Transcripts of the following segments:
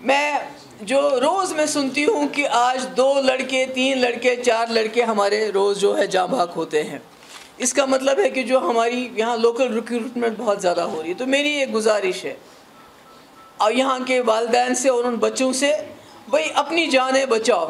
मैं जो रोज़ मैं सुनती हूँ कि आज 2 लड़के 3 लड़के 4 लड़के हमारे रोज़ जो है जाँ भाग होते हैं, इसका मतलब है कि जो हमारी यहाँ लोकल रिक्रूटमेंट बहुत ज़्यादा हो रही है। तो मेरी एक गुजारिश है और यहाँ के वालिदैन से और उन बच्चों से, भाई अपनी जानें बचाओ,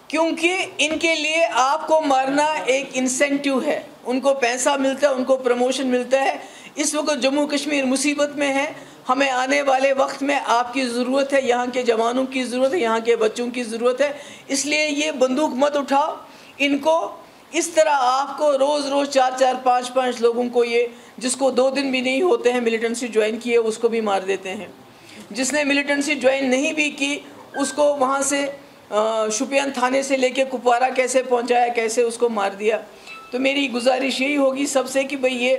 क्योंकि इनके लिए आपको मारना एक इंसेंटिव है। उनको पैसा मिलता है, उनको प्रमोशन मिलता है। इस वक्त जम्मू कश्मीर मुसीबत में है। हमें आने वाले वक्त में आपकी ज़रूरत है, यहाँ के जवानों की ज़रूरत है, यहाँ के बच्चों की ज़रूरत है। इसलिए ये बंदूक मत उठाओ। इनको इस तरह आपको रोज़ रोज़ 4-4 5-5 लोगों को, ये जिसको 2 दिन भी नहीं होते हैं मिलिटेंसी ज्वाइन किए, उसको भी मार देते हैं। जिसने मिलिटेंसी ज्वाइन नहीं भी की उसको वहाँ से शुपियान थाने से लेके कुपवारा कैसे पहुँचाया, कैसे उसको मार दिया। तो मेरी गुजारिश यही होगी सबसे कि भाई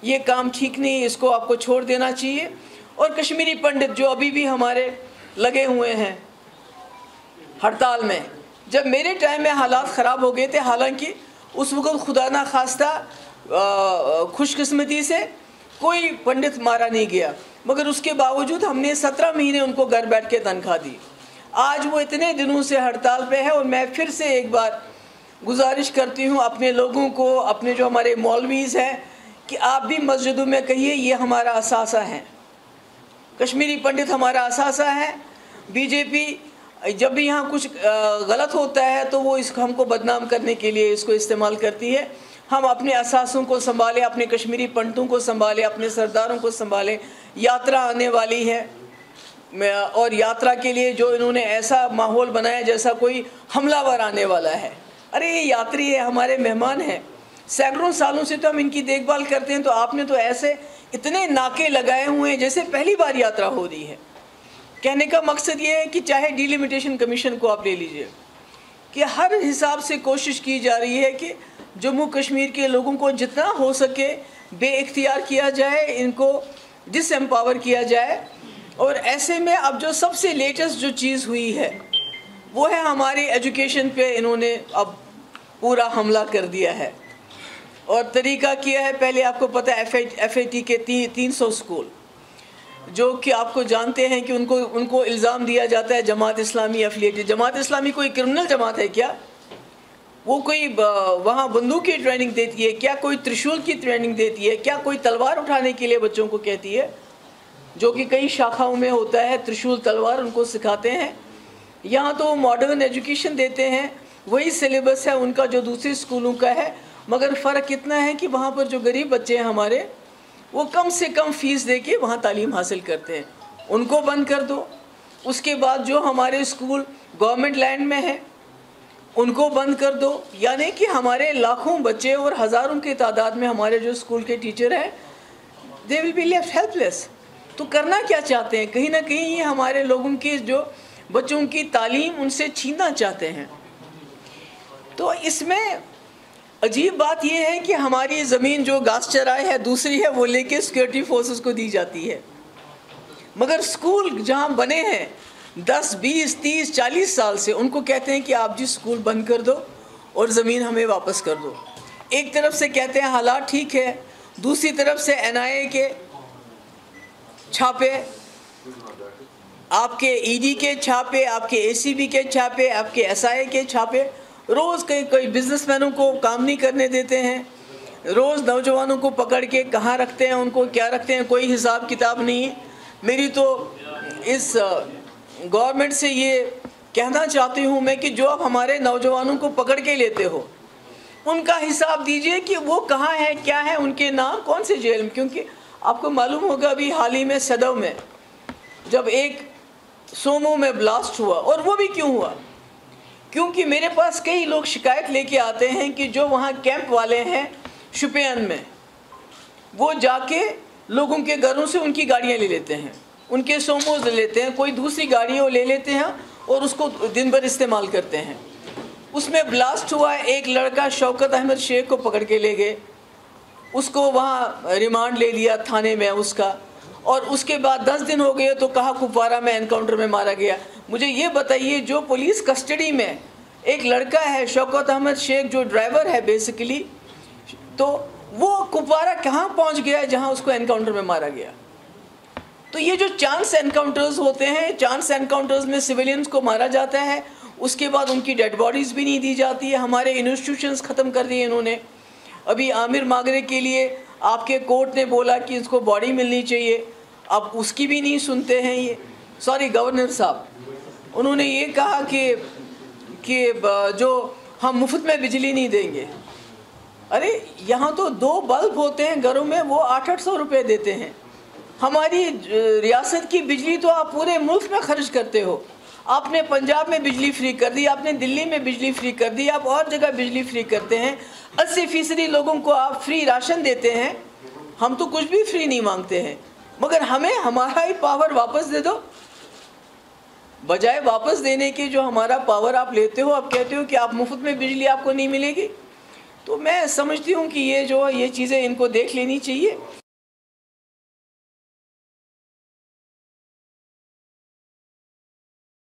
ये काम ठीक नहीं है, इसको आपको छोड़ देना चाहिए। और कश्मीरी पंडित जो अभी भी हमारे लगे हुए हैं हड़ताल में, जब मेरे टाइम में हालात ख़राब हो गए थे, हालांकि उस वक्त खुदा ना खास्ता खुशकिस्मती से कोई पंडित मारा नहीं गया, मगर उसके बावजूद हमने 17 महीने उनको घर बैठ के तनख्वाह दी। आज वो इतने दिनों से हड़ताल पे है। और मैं फिर से एक बार गुजारिश करती हूँ अपने लोगों को, अपने जो हमारे मौलवीज़ हैं, कि आप भी मस्जिदों में कहिए ये हमारा असासा है, कश्मीरी पंडित हमारा असासा है। बीजेपी जब भी यहाँ कुछ गलत होता है तो वो इसको हमको बदनाम करने के लिए इसको इस्तेमाल करती है। हम अपने असासों को संभालें, अपने कश्मीरी पंडितों को संभालें, अपने सरदारों को संभालें। यात्रा आने वाली है और यात्रा के लिए जो इन्होंने ऐसा माहौल बनाया जैसा कोई हमलावर आने वाला है। अरे ये यात्री है, हमारे मेहमान हैं, सैकड़ों सालों से तो हम इनकी देखभाल करते हैं। तो आपने तो ऐसे इतने नाके लगाए हुए हैं जैसे पहली बार यात्रा हो रही है। कहने का मकसद ये है कि चाहे डिलिमिटेशन कमीशन को आप ले लीजिए, कि हर हिसाब से कोशिश की जा रही है कि जम्मू कश्मीर के लोगों को जितना हो सके बेइख्तियार किया जाए, इनको डिसएम्पावर किया जाए। और ऐसे में अब जो सबसे लेटेस्ट जो चीज़ हुई है वो है हमारी एजुकेशन पे इन्होंने अब पूरा हमला कर दिया है। और तरीका किया है, पहले आपको पता है FAT के 300 स्कूल जो कि आपको जानते हैं कि उनको इल्ज़ाम दिया जाता है जमात इस्लामी एफिलिएटेड। जमात इस्लामी कोई क्रिमिनल जमात है क्या? वो कोई वहाँ बंदूक की ट्रेनिंग देती है क्या? कोई त्रिशूल की ट्रेनिंग देती है क्या? कोई तलवार उठाने के लिए बच्चों को कहती है, जो कि कई शाखाओं में होता है, त्रिशूल तलवार उनको सिखाते हैं। यहाँ तो मॉडर्न एजुकेशन देते हैं, वही सिलेबस है उनका जो दूसरे स्कूलों का है, मगर फ़र्क इतना है कि वहाँ पर जो गरीब बच्चे हैं हमारे, वो कम से कम फ़ीस दे के वहाँ तालीम हासिल करते हैं। उनको बंद कर दो। उसके बाद जो हमारे स्कूल गवर्नमेंट लैंड में है उनको बंद कर दो। यानी कि हमारे लाखों बच्चे और हज़ारों की तादाद में हमारे जो स्कूल के टीचर हैं, they will be left helpless. तो करना क्या चाहते हैं? कहीं ना कहीं ये हमारे लोगों की जो बच्चों की तालीम उनसे छीनना चाहते हैं। तो इसमें अजीब बात यह है कि हमारी ज़मीन जो घास चराई है दूसरी है, वो लेके सिक्योरिटी फोर्सेस को दी जाती है, मगर स्कूल जहाँ बने हैं 10, 20, 30, 40 साल से, उनको कहते हैं कि आप जी स्कूल बंद कर दो और ज़मीन हमें वापस कर दो। एक तरफ से कहते हैं हालात ठीक है, दूसरी तरफ से NIA के छापे, आपके ED के छापे, आपके ACB के छापे, आपके SIA के छापे। रोज़ कई बिजनेसमैनों को काम नहीं करने देते हैं, रोज़ नौजवानों को पकड़ के कहाँ रखते हैं, उनको क्या रखते हैं, कोई हिसाब किताब नहीं। मेरी तो इस गवर्नमेंट से ये कहना चाहती हूँ मैं कि जो आप हमारे नौजवानों को पकड़ के लेते हो, उनका हिसाब दीजिए कि वो कहाँ है, क्या है, उनके नाम कौन से जेल में। क्योंकि आपको मालूम होगा अभी हाल ही में सदव में जब एक सोमो में ब्लास्ट हुआ, और वो भी क्यों हुआ? क्योंकि मेरे पास कई लोग शिकायत लेके आते हैं कि जो वहाँ कैंप वाले हैं शुपियान में, वो जाके लोगों के घरों से उनकी गाड़ियाँ ले लेते हैं, उनके सोमोज ले लेते हैं, कोई दूसरी गाड़ियाँ ले लेते हैं और उसको दिन भर इस्तेमाल करते हैं। उसमें ब्लास्ट हुआ, एक लड़का शौकत अहमद शेख को पकड़ के ले गए, उसको वहाँ रिमांड ले लिया थाने में उसका, और उसके बाद 10 दिन हो गए तो कहा कुपवारा में एनकाउंटर में मारा गया। मुझे ये बताइए, जो पुलिस कस्टडी में एक लड़का है शौकत अहमद शेख, जो ड्राइवर है बेसिकली, तो वो कुपवारा कहाँ पहुँच गया है जहाँ उसको एनकाउंटर में मारा गया? तो ये जो चांस एनकाउंटर्स होते हैं, चांस एनकाउंटर्स में सिविलियंस को मारा जाता है, उसके बाद उनकी डेड बॉडीज़ भी नहीं दी जाती है। हमारे इंस्टीट्यूशंस ख़त्म कर दिए इन्होंने। अभी आमिर मागरे के लिए आपके कोर्ट ने बोला कि इसको बॉडी मिलनी चाहिए, अब उसकी भी नहीं सुनते हैं ये। सॉरी गवर्नर साहब, उन्होंने ये कहा कि जो हम मुफ्त में बिजली नहीं देंगे। अरे यहाँ तो 2 बल्ब होते हैं घरों में, वो 800 रुपये देते हैं। हमारी रियासत की बिजली तो आप पूरे मुल्क में खर्च करते हो। आपने पंजाब में बिजली फ्री कर दी, आपने दिल्ली में बिजली फ्री कर दी, आप और जगह बिजली फ्री करते हैं। 80% लोगों को आप फ्री राशन देते हैं। हम तो कुछ भी फ्री नहीं मांगते हैं, मगर हमें हमारा ही पावर वापस दे दो। बजाय वापस देने के जो हमारा पावर आप लेते हो, आप कहते हो कि आप मुफ्त में बिजली आपको नहीं मिलेगी। तो मैं समझती हूँ कि ये चीज़ें इनको देख लेनी चाहिए।